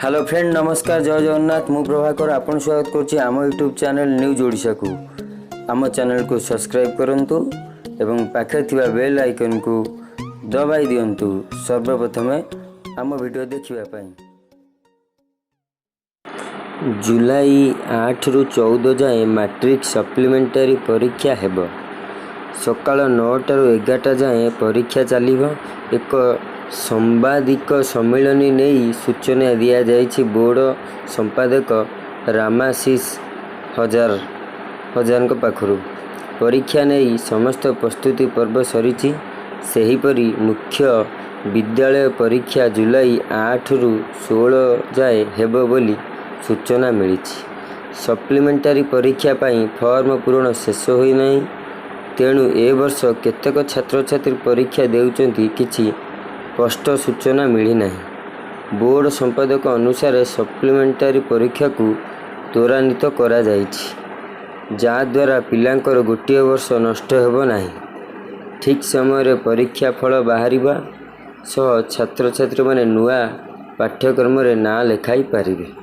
Hello friend नमस्कार जय जगन्नाथ मु प्रभाकर आपन स्वागत करछि आम यूट्यूब चैनल न्यूज ओडिशा को। आम चैनल को सब्सक्राइब करंतु एवं पाखे थिबा बेल आइकन को दबाई दियंतु सर्वप्रथमे आम वीडियो देखिबा पई। जुलाई 8 रु 14 जाए मैट्रिक सप्लीमेंटारी परीक्षा हेबो। सकाळ 9 रु 11 जाए परीक्षा चलिबो। एक सांबादिक सम्मिलनी नहीं सूचना दिया जाइछि बोर्ड संपादक रामाशीष हजार पाखरु। परीक्षा नहीं समस्त प्रस्तुति पर्व सरीछि। सेहीपरि मुख्य विद्यालय परीक्षा जुलाई 8 रु 16 जाए हेबो बोली सूचना मिलिछि। सप्लीमेंटारी परीक्षा पाई फॉर्म पूरण शेष होई नहीं, तेणु ए वर्ष केतेक छात्र छात्री परीक्षा देउचंती किछि स्पष्ट सूचना मिली नहीं। बोर्ड संपादक अनुसार सप्लीमेंटारी परीक्षा को त्वरान्वित करा जाइछि, जहाद्वारा पिलांकर गोटे वर्ष नष्ट हेबो नहीं। ठीक समय परीक्षा फल बाहरिबा सह छात्र छात्री माने नुआ पाठ्यक्रम रे नाम लेखाई पारिबे।